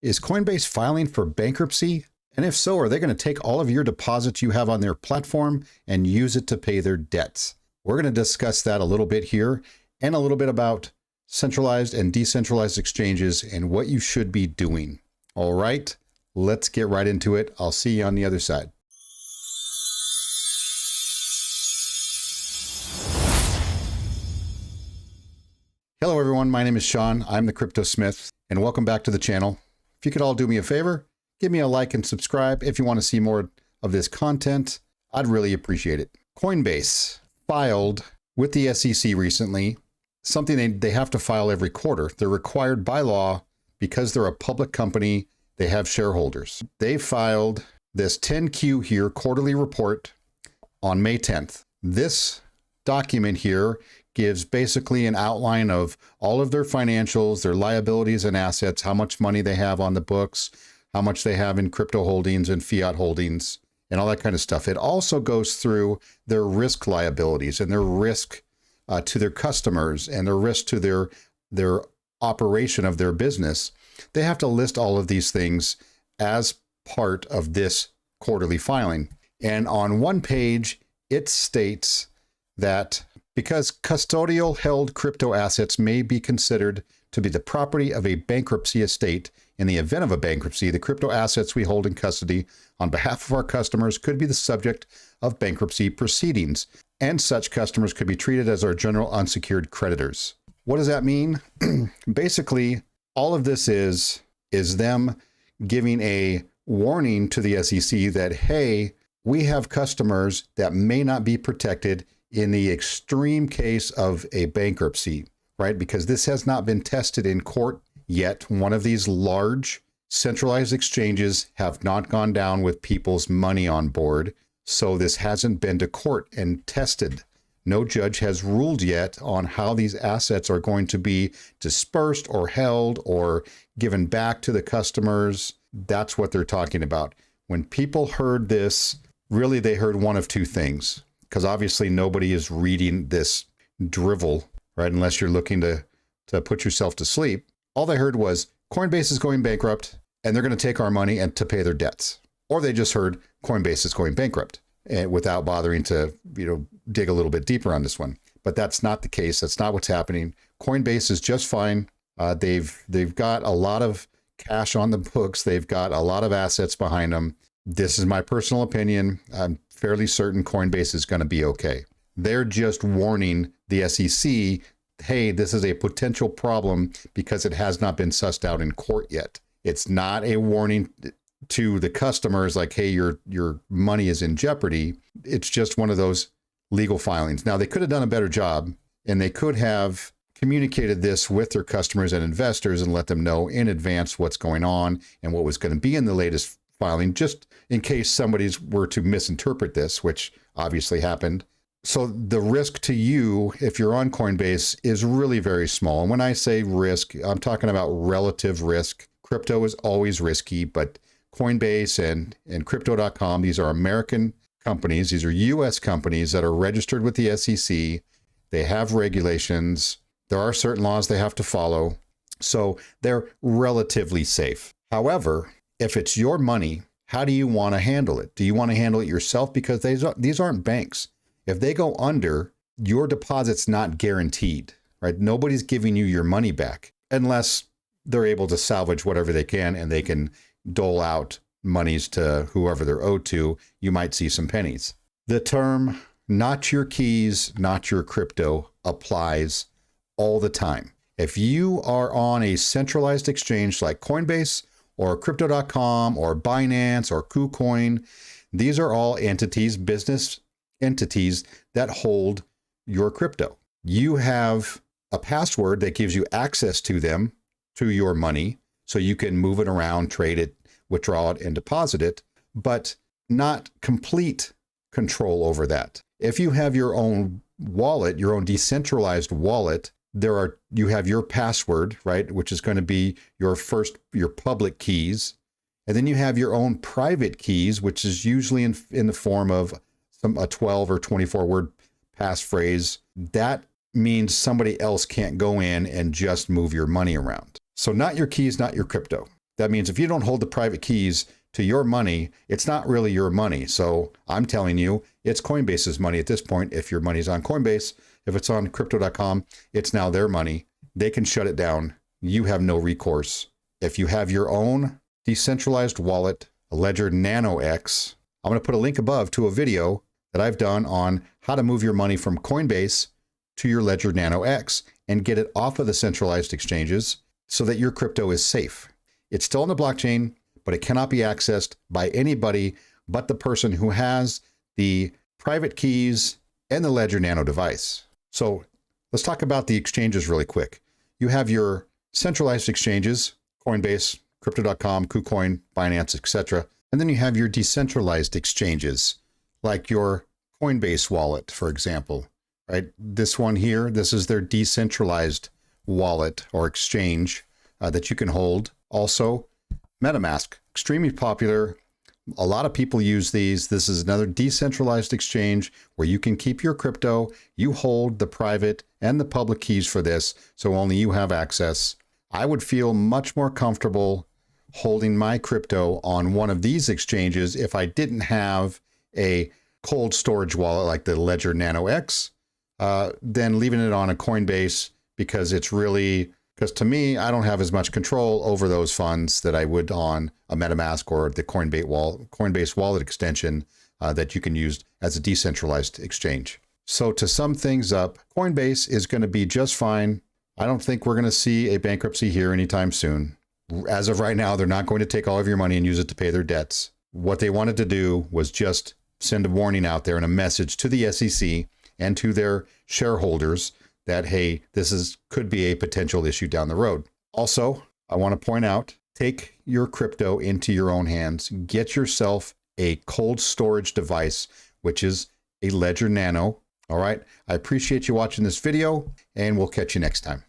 Is Coinbase filing for bankruptcy? And if so, are they going to take all of your deposits you have on their platform and use it to pay their debts? We're going to discuss that a little bit here and a little bit about centralized and decentralized exchanges and what you should be doing. All right, let's get right into it. I'll see you on the other side. Hello, everyone. My name is Sean. I'm the Crypto Smith, and welcome back to the channel. If you could all do me a favor, give me a like and subscribe if you want to see more of this content. I'd really appreciate it. Coinbase filed with the SEC recently something they have to file every quarter. They're required by law because they're a public company. They have shareholders. They filed this 10Q here, quarterly report, on May 10th. This document here gives basically an outline of all of their financials, their liabilities and assets, how much money they have on the books, how much they have in crypto holdings and fiat holdings, and all that kind of stuff. It also goes through their risk liabilities and their risk to their customers and their risk to their operation of their business. They have to list all of these things as part of this quarterly filing. And on one page, it states that because custodial held crypto assets may be considered to be the property of a bankruptcy estate, in the event of a bankruptcy, the crypto assets we hold in custody on behalf of our customers could be the subject of bankruptcy proceedings, and such customers could be treated as our general unsecured creditors. What does that mean? Basically, all of this is them giving a warning to the SEC that, hey, we have customers that may not be protected in the extreme case of a bankruptcy, right? Because this has not been tested in court yet. One of these large centralized exchanges have not gone down with people's money on board. So this hasn't been to court and tested. No judge has ruled yet on how these assets are going to be dispersed or held or given back to the customers. That's what they're talking about. When people heard this, really they heard one of two things. Because obviously nobody is reading this drivel, right? Unless you're looking to put yourself to sleep. All they heard was Coinbase is going bankrupt and they're going to take our money and to pay their debts. Or they just heard Coinbase is going bankrupt and without bothering to, dig a little bit deeper on this one. But that's not the case. That's not what's happening. Coinbase is just fine. They've got a lot of cash on the books. They've got a lot of assets behind them. This is my personal opinion. I'm fairly certain Coinbase is going to be okay. They're just warning the SEC, hey, this is a potential problem because it has not been sussed out in court yet. It's not a warning to the customers like, hey, your money is in jeopardy. It's just one of those legal filings. Now, they could have done a better job and they could have communicated this with their customers and investors and let them know in advance what's going on and what was going to be in the latest filing, just in case somebody were to misinterpret this, which obviously happened. So the risk to you, if you're on Coinbase, is really very small. And when I say risk, I'm talking about relative risk. Crypto is always risky, but Coinbase and crypto.com, these are American companies. These are US companies that are registered with the SEC. They have regulations. There are certain laws they have to follow. So they're relatively safe. However, if it's your money, how do you want to handle it? Do you want to handle it yourself? Because these aren't banks. If they go under, your deposit's not guaranteed, right? Nobody's giving you your money back unless they're able to salvage whatever they can and they can dole out monies to whoever they're owed to. You might see some pennies. The term, not your keys, not your crypto, applies all the time. If you are on a centralized exchange like Coinbase, or crypto.com or Binance or KuCoin, these are all entities, business entities that hold your crypto. You have a password that gives you access to them, to your money, so you can move it around, trade it, withdraw it, and deposit it, but not complete control over that. If you have your own wallet, your own decentralized wallet, you have your password, right, which is going to be your public keys. And then you have your own private keys, which is usually in the form of a 12 or 24 word passphrase. That means somebody else can't go in and just move your money around. So not your keys, not your crypto. That means if you don't hold the private keys to your money, it's not really your money. So I'm telling you, it's Coinbase's money at this point. If your money's on Coinbase, if it's on crypto.com, it's now their money. They can shut it down. You have no recourse. If you have your own decentralized wallet, a Ledger Nano X, I'm going to put a link above to a video that I've done on how to move your money from Coinbase to your Ledger Nano X and get it off of the centralized exchanges so that your crypto is safe. It's still on the blockchain, but it cannot be accessed by anybody but the person who has the private keys and the Ledger Nano device. So let's talk about the exchanges really quick. You have your centralized exchanges, Coinbase, crypto.com, KuCoin, Binance, etc. And then you have your decentralized exchanges, like your Coinbase wallet, for example, right? This one here, this is their decentralized wallet or exchange that you can hold. Also, MetaMask, extremely popular. A lot of people use these. This is another decentralized exchange where you can keep your crypto. You hold the private and the public keys for this, so only you have access. I would feel much more comfortable holding my crypto on one of these exchanges if I didn't have a cold storage wallet like the Ledger Nano X, than leaving it on a Coinbase, because to me, I don't have as much control over those funds that I would on a MetaMask or the Coinbase wallet extension that you can use as a decentralized exchange. So to sum things up, Coinbase is going to be just fine. I don't think we're going to see a bankruptcy here anytime soon. As of right now, they're not going to take all of your money and use it to pay their debts. What they wanted to do was just send a warning out there and a message to the SEC and to their shareholders that, hey, could be a potential issue down the road. Also, I want to point out, take your crypto into your own hands. Get yourself a cold storage device, which is a Ledger Nano. All right. I appreciate you watching this video, and we'll catch you next time.